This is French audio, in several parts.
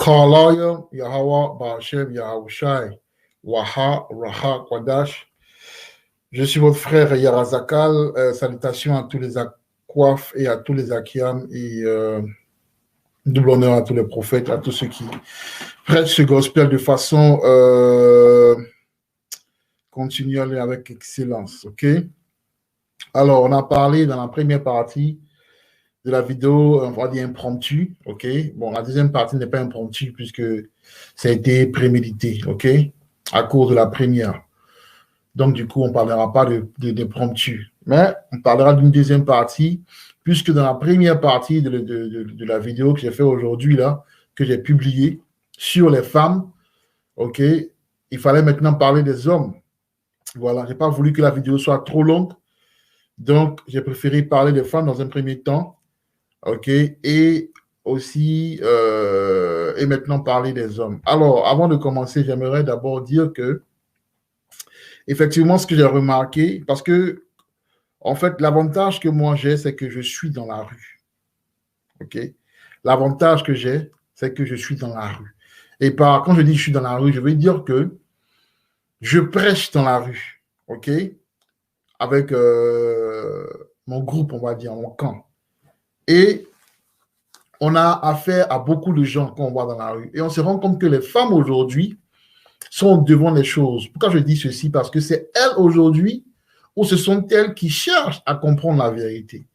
Carlyle, Yahawa, Ba'ashem, Yahawashi, Waha, Raha, Kwadash. Je suis votre frère Yarazakal. Salutations à tous les Akwaf et à tous les Akiam et double honneur à tous les prophètes, à tous ceux qui prêchent ce gospel de façon continuelle et avec excellence. OK? Alors, on a parlé dans la première partie de la vidéo, on va dire impromptu, ok? Bon, la deuxième partie n'est pas impromptue puisque ça a été prémédité, ok? À cause de la première. Donc, du coup, on ne parlera pas d'impromptu. Mais on parlera d'une deuxième partie puisque dans la première partie de la vidéo que j'ai fait aujourd'hui, là, que j'ai publiée sur les femmes, ok? Il fallait maintenant parler des hommes. Voilà, je n'ai pas voulu que la vidéo soit trop longue. Donc, j'ai préféré parler des femmes dans un premier temps. OK, et aussi, et maintenant parler des hommes. Alors, avant de commencer, j'aimerais d'abord dire que, effectivement, ce que j'ai remarqué, parce que, en fait, l'avantage que moi j'ai, c'est que je suis dans la rue. OK, l'avantage que j'ai, c'est que je suis dans la rue. Et quand je dis je suis dans la rue, je veux dire que je prêche dans la rue. OK, avec mon groupe, on va dire, mon camp. Et on a affaire à beaucoup de gens qu'on voit dans la rue. Et on se rend compte que les femmes aujourd'hui sont devant les choses. Pourquoi je dis ceci? Parce que c'est elles aujourd'hui, ou ce sont elles qui cherchent à comprendre la vérité.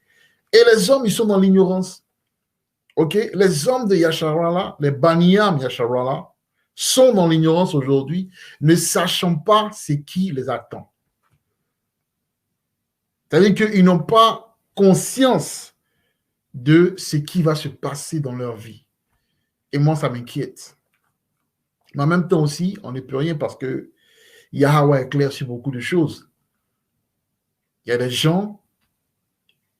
Et les hommes, ils sont dans l'ignorance. OK? Les hommes de Yasharala, les Baniam Yasharala, sont dans l'ignorance aujourd'hui, ne sachant pas ce qui les attend. C'est-à-dire qu'ils n'ont pas conscience de ce qui va se passer dans leur vie. Et moi, ça m'inquiète. Mais en même temps aussi, on ne peut rien parce que Yahweh est clair sur beaucoup de choses. Il y a des gens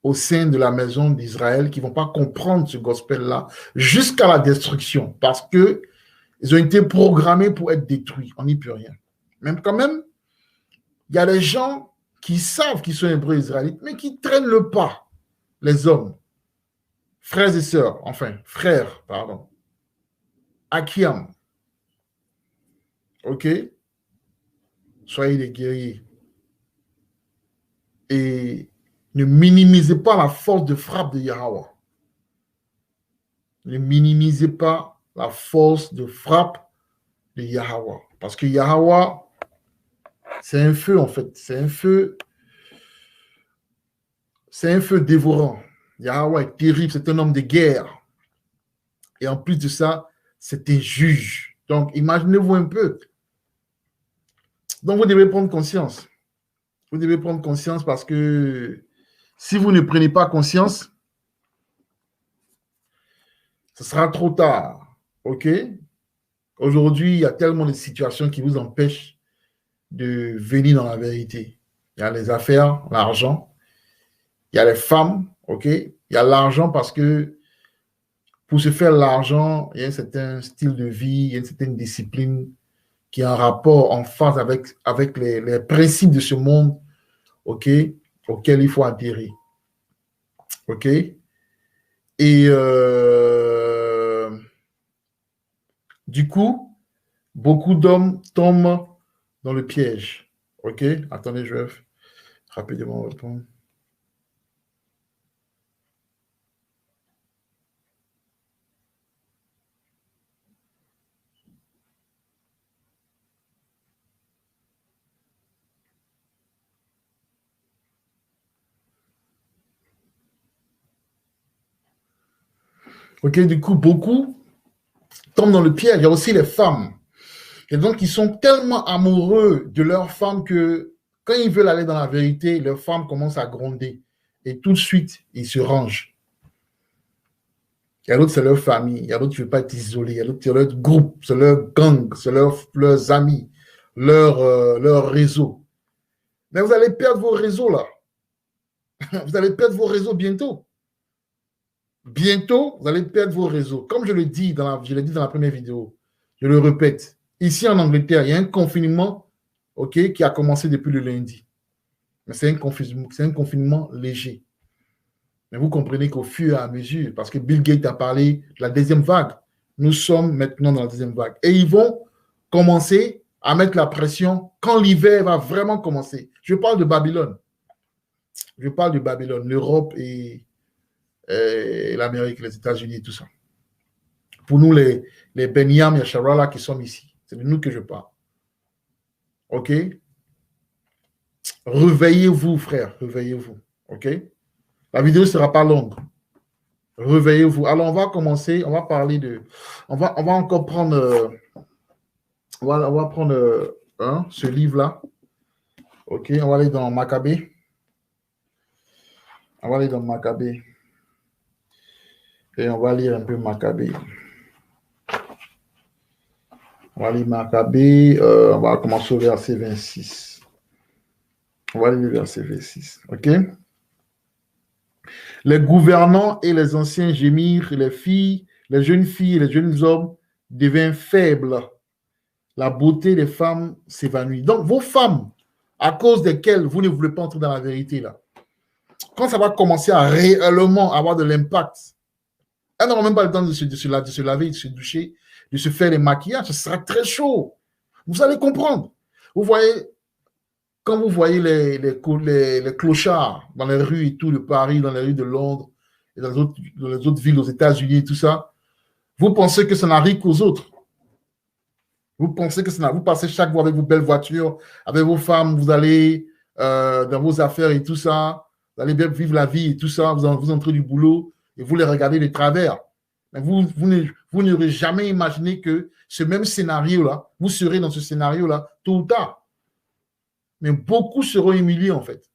au sein de la maison d'Israël qui ne vont pas comprendre ce gospel-là jusqu'à la destruction parce qu'ils ont été programmés pour être détruits. On n'y peut rien. Même quand même, il y a des gens qui savent qu'ils sont hébreux israélites, mais qui traînent le pas, les hommes, frères et sœurs, enfin, frères, pardon, Akiam. OK? Soyez des guerriers. Et ne minimisez pas la force de frappe de Yahweh. Ne minimisez pas la force de frappe de Yahweh. Parce que Yahweh, c'est un feu en fait. C'est un feu dévorant. Yahweh est terrible. C'est un homme de guerre. Et en plus de ça, c'est un juge. Donc, imaginez-vous un peu. Donc, vous devez prendre conscience. Vous devez prendre conscience parce que si vous ne prenez pas conscience, ce sera trop tard. OK? Aujourd'hui, il y a tellement de situations qui vous empêchent de venir dans la vérité. Il y a les affaires, l'argent. Il y a les femmes, OK? Il y a l'argent parce que pour se faire l'argent, il y a un certain style de vie, il y a une certaine discipline qui est en rapport, en phase avec les principes de ce monde, OK? Auquel il faut adhérer. OK? Et du coup, beaucoup d'hommes tombent dans le piège. OK? Attendez, je vais rapidement répondre. OK, du coup, beaucoup tombent dans le piège. Il y a aussi les femmes. Et donc, ils sont tellement amoureux de leurs femmes que quand ils veulent aller dans la vérité, leurs femmes commencent à gronder. Et tout de suite, ils se rangent. Il y a d'autres, c'est leur famille. Il y a d'autres qui ne veulent pas être isolés. Il y a d'autres, c'est leur groupe, c'est leur gang, c'est leurs amis, leur réseau. Mais vous allez perdre vos réseaux là. Vous allez perdre vos réseaux bientôt. Bientôt, vous allez perdre vos réseaux. Comme je l'ai dit dans la première vidéo, je le répète. Ici en Angleterre, il y a un confinement, OK, qui a commencé depuis le lundi. Mais c'est un confinement léger. Mais vous comprenez qu'au fur et à mesure, parce que Bill Gates a parlé de la deuxième vague, Nous sommes maintenant dans la deuxième vague. Et ils vont commencer à mettre la pression quand l'hiver va vraiment commencer. Je parle de Babylone. Je parle de Babylone, l'Europe et l'Amérique, les États-Unis et tout ça. Pour nous, les Benyam et Sharala qui sommes ici, c'est de nous que je parle. OK? Réveillez-vous, frère, réveillez-vous. OK? La vidéo ne sera pas longue. Réveillez-vous. Alors, on va commencer, on va parler de... On va encore prendre... on va prendre ce livre-là. OK? On va aller dans Maccabée. On va aller dans Maccabée. Et on va lire un peu Maccabée. On va lire Maccabée. On va commencer au verset 26. On va lire le verset 26. OK? Les gouvernants et les anciens gémirent, les jeunes filles et les jeunes hommes deviennent faibles. La beauté des femmes s'évanouit. Donc, vos femmes, à cause desquelles vous ne voulez pas entrer dans la vérité, là, quand ça va commencer à réellement avoir de l'impact, elles n'auront même pas le temps de se laver, de se doucher, de se faire les maquillages. Ce sera très chaud. Vous allez comprendre. Vous voyez, quand vous voyez les clochards dans les rues et tout de Paris, dans les rues de Londres, et dans les autres villes aux États-Unis et tout ça, vous pensez que ça n'arrive qu'aux autres. Vous pensez que vous passez chaque fois avec vos belles voitures, avec vos femmes, vous allez dans vos affaires et tout ça, vous allez bien vivre la vie et tout ça, vous entrez du boulot et vous les regardez de travers. Mais vous n'aurez jamais imaginé que ce même scénario-là, vous serez dans ce scénario-là tôt ou tard. Mais beaucoup seront humiliés en fait.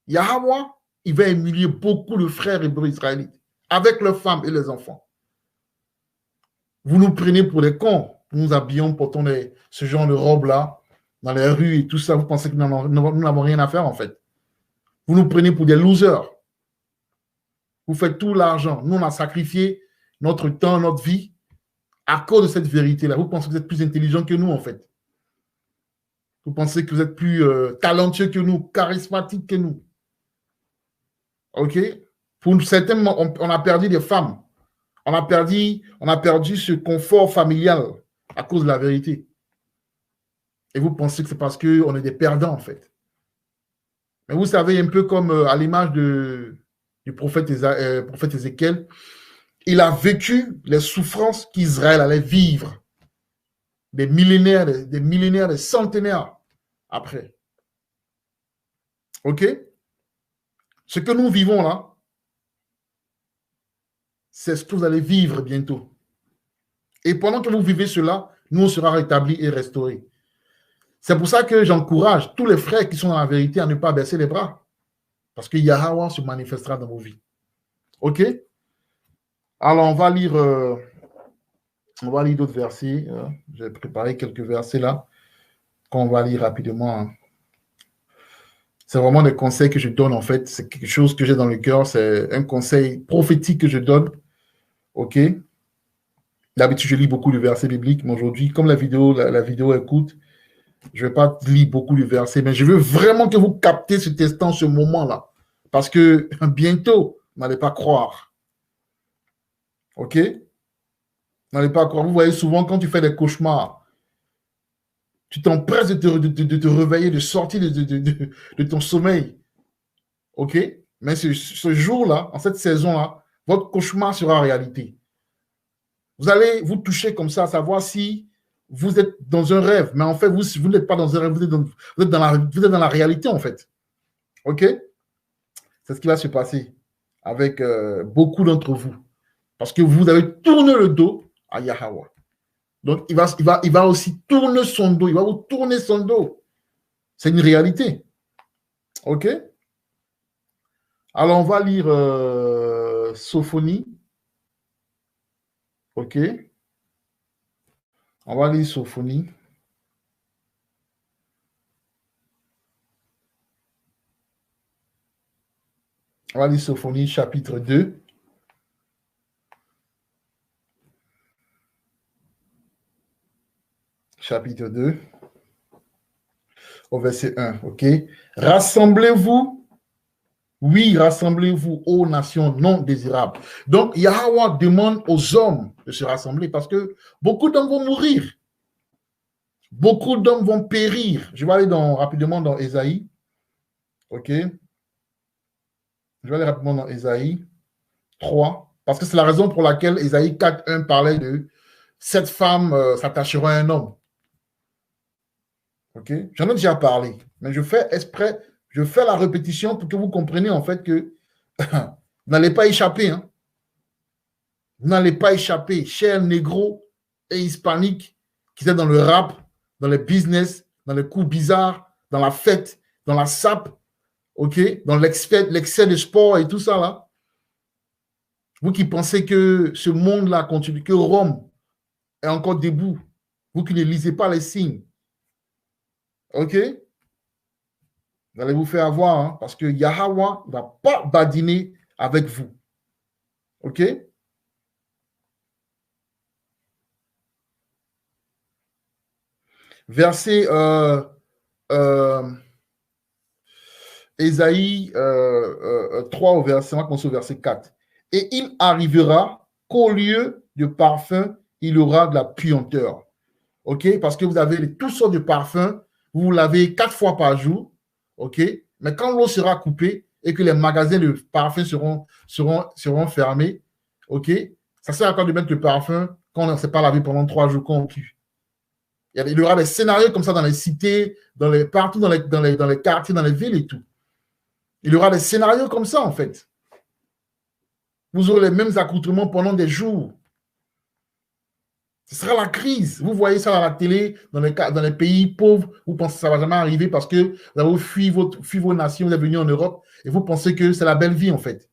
Yahweh, il va humilier beaucoup de frères hébreux israélites avec leurs femmes et les enfants. Vous nous prenez pour des cons. Nous nous habillons, portons ce genre de robes-là dans les rues et tout ça. Vous pensez que nous n'avons rien à faire en fait. Vous nous prenez pour des losers. Vous faites tout l'argent. Nous, on a sacrifié notre temps, notre vie à cause de cette vérité-là. Vous pensez que vous êtes plus intelligent que nous en fait. Vous pensez que vous êtes plus talentueux que nous, charismatique que nous. OK? Pour certains, on a perdu des femmes. On a perdu ce confort familial à cause de la vérité. Et vous pensez que c'est parce qu'on est des perdants, en fait. Mais vous savez, un peu comme à l'image du prophète Ézéchiel, il a vécu les souffrances qu'Israël allait vivre des millénaires, des centenaires après. OK? Ce que nous vivons là, c'est ce que vous allez vivre bientôt. Et pendant que vous vivez cela, nous, on sera rétablis et restaurés. C'est pour ça que j'encourage tous les frères qui sont dans la vérité à ne pas baisser les bras. Parce que Yahweh se manifestera dans vos vies. OK? Alors, on va lire d'autres versets. J'ai préparé quelques versets là qu'on va lire rapidement. C'est vraiment des conseils que je donne en fait. C'est quelque chose que j'ai dans le cœur. C'est un conseil prophétique que je donne. OK? D'habitude, je lis beaucoup de versets bibliques, mais aujourd'hui, comme la vidéo écoute, je ne vais pas lire beaucoup de versets, mais je veux vraiment que vous captez cet instant, ce moment-là. Parce que bientôt, vous n'allez pas croire. OK? Vous n'allez pas croire. Vous voyez souvent, quand tu fais des cauchemars, tu t'empresses de te réveiller, de sortir de ton sommeil. OK? Mais ce jour-là, en cette saison-là, votre cauchemar sera réalité. Vous allez vous toucher comme ça, à savoir si vous êtes dans un rêve, mais en fait, vous n'êtes pas dans un rêve, vous êtes dans la réalité, en fait. OK? C'est ce qui va se passer avec beaucoup d'entre vous. Parce que vous avez tourné le dos à Yahweh. Donc, il va aussi tourner son dos. Il va vous tourner son dos. C'est une réalité. OK? Alors, on va lire Sophonie. OK? On va lire Sophonie. On va lire Sophonie, chapitre 2. Chapitre 2, au verset 1. OK? Rassemblez-vous Oui, rassemblez-vous aux nations non désirables. Donc, Yahweh demande aux hommes de se rassembler parce que beaucoup d'hommes vont mourir. Beaucoup d'hommes vont périr. Je vais aller rapidement dans Ésaïe. OK? Je vais aller rapidement dans Ésaïe 3. Parce que c'est la raison pour laquelle Ésaïe 4.1 parlait de cette femme s'attachera à un homme. OK? J'en ai déjà parlé. Mais je fais exprès, je fais la répétition pour que vous compreniez en fait que vous n'allez pas échapper. Hein? Vous n'allez pas échapper, chers négros et hispaniques qui sont dans le rap, dans le business, dans les coups bizarres, dans la fête, dans la sape, ok, dans l'excès de sport et tout ça là. Vous qui pensez que ce monde-là continue, que Rome est encore debout, vous qui ne lisez pas les signes, ok, vous allez vous faire avoir, hein, parce que Yahweh ne va pas badiner avec vous, ok. Verset Ésaïe 3 au verset, on va commencer au verset 4. Et il arrivera qu'au lieu de parfum, il y aura de la puanteur. OK? Parce que vous avez toutes sortes de parfums, vous lavez 4 fois par jour. OK? Mais quand l'eau sera coupée et que les magasins de parfums seront fermés, OK? Ça sert à quoi de mettre le parfum quand on ne s'est pas lavé pendant 3 jours, quand on pue? Il y aura des scénarios comme ça dans les cités, partout dans les quartiers, dans les villes et tout. Il y aura des scénarios comme ça, en fait. Vous aurez les mêmes accoutrements pendant des jours. Ce sera la crise. Vous voyez ça à la télé, dans les pays pauvres, vous pensez que ça ne va jamais arriver parce que vous avez fui vos nations, vous êtes venus en Europe et vous pensez que c'est la belle vie, en fait.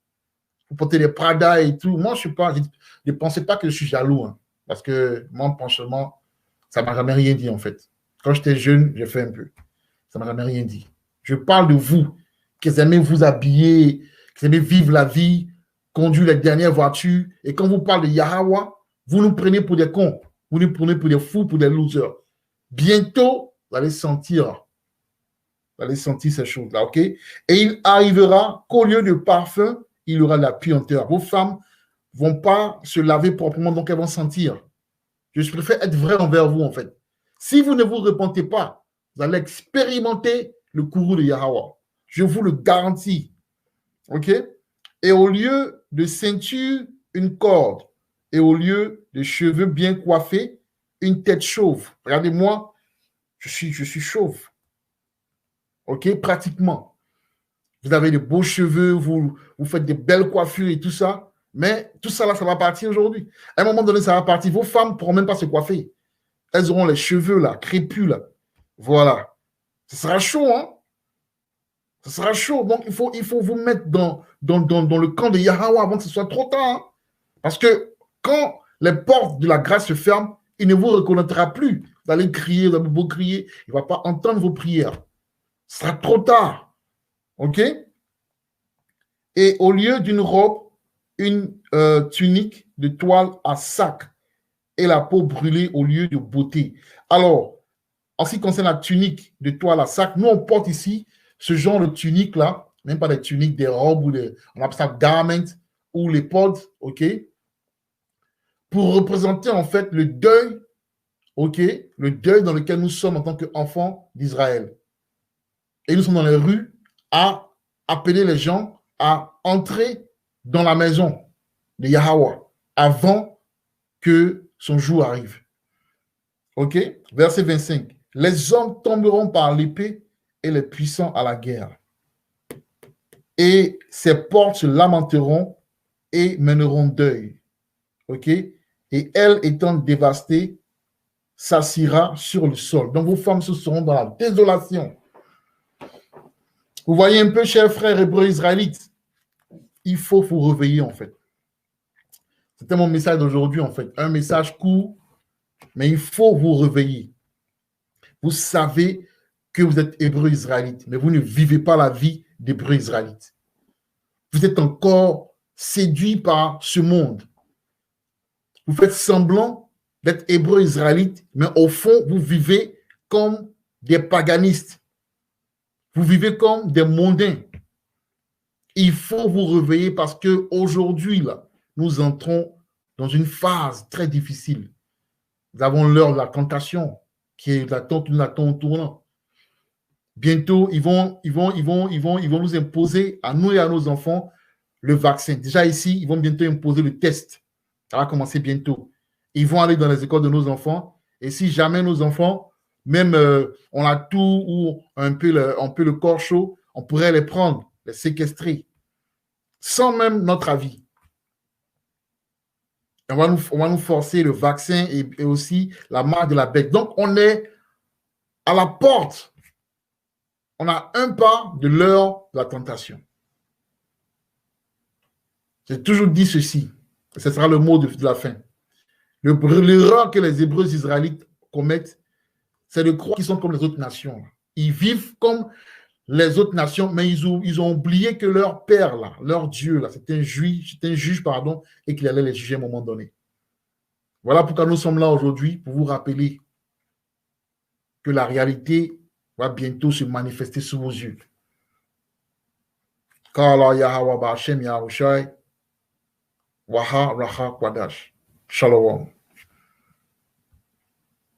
Vous portez des Prada et tout. Moi, je ne pensez pas que je suis jaloux, hein, parce que moi, franchement, ça ne m'a jamais rien dit, en fait. Quand j'étais jeune, j'ai fait un peu. Ça ne m'a jamais rien dit. Je parle de vous, qui aimez vous habiller, qui aimez vivre la vie, conduire les dernières voitures. Et quand vous parlez de Yahweh, vous nous prenez pour des cons. Vous nous prenez pour des fous, pour des losers. Bientôt, vous allez sentir ces choses-là, OK? Et il arrivera qu'au lieu de parfum, il y aura de la puanteur. Vos femmes ne vont pas se laver proprement, donc elles vont sentir. Je préfère être vrai envers vous, en fait. Si vous ne vous repentez pas, vous allez expérimenter le courroux de Yahweh. Je vous le garantis. OK? Et au lieu de ceinture, une corde. Et au lieu de cheveux bien coiffés, une tête chauve. Regardez-moi, je suis chauve. OK? Pratiquement. Vous avez de beaux cheveux, vous faites de belles coiffures et tout ça. Mais tout ça, là, ça va partir aujourd'hui. À un moment donné, ça va partir. Vos femmes ne pourront même pas se coiffer. Elles auront les cheveux, là, crépus, là. Voilà. Ce sera chaud, hein? Ce sera chaud. Donc, il faut vous mettre dans le camp de Yahweh avant que ce soit trop tard. Hein? Parce que quand les portes de la grâce se ferment, il ne vous reconnaîtra plus. Vous allez crier, vous allez beau crier. Il ne va pas entendre vos prières. Ce sera trop tard. OK? Et au lieu d'une robe, une tunique de toile à sac et la peau brûlée au lieu de beauté. Alors, en ce qui concerne la tunique de toile à sac, nous, on porte ici ce genre de tunique-là, même pas des tuniques, des robes, on appelle ça garments ou les pods, OK, pour représenter en fait le deuil, OK, le deuil dans lequel nous sommes en tant qu'enfants d'Israël. Et nous sommes dans les rues à appeler les gens à entrer dans la maison de Yahweh avant que son jour arrive. OK, verset 25. Les hommes tomberont par l'épée et les puissants à la guerre. Et ces portes se lamenteront et mèneront deuil. OK? Et elle, étant dévastée, s'assiera sur le sol. Donc, vos femmes se seront dans la désolation. Vous voyez un peu, chers frères hébreux israélites, il faut vous réveiller, en fait. C'était mon message d'aujourd'hui, en fait. Un message court, mais il faut vous réveiller. Vous savez que vous êtes hébreux israélite, mais vous ne vivez pas la vie d'hébreux israélite. Vous êtes encore séduit par ce monde. Vous faites semblant d'être hébreux israélite, mais au fond, vous vivez comme des paganistes. Vous vivez comme des mondains. Il faut vous réveiller parce qu'aujourd'hui, là, nous entrons dans une phase très difficile. Nous avons l'heure de la tentation, qui est la tente tournant. Bientôt, ils vont nous imposer, à nous et à nos enfants, le vaccin. Déjà ici, ils vont bientôt imposer le test. Ça va commencer bientôt. Ils vont aller dans les écoles de nos enfants. Et si jamais nos enfants, même on a tout ou un peu le corps chaud, on pourrait les prendre, les séquestrer, sans même notre avis. On va nous forcer le vaccin et aussi la marque de la bête. Donc, on est à la porte. On a un pas de l'heure de la tentation. J'ai toujours dit ceci. Ce sera le mot de la fin. L'erreur que les Hébreux israélites commettent, c'est de croire qu'ils sont comme les autres nations. Ils vivent comme les autres nations, mais ils ont oublié que leur père, là, leur Dieu, là, c'est un juge, et qu'il allait les juger à un moment donné. Voilà pourquoi nous sommes là aujourd'hui, pour vous rappeler que la réalité va bientôt se manifester sous vos yeux. Kala Yahweh Ba'Shem Yahushai, Waha Raha Kwadash. Shalom.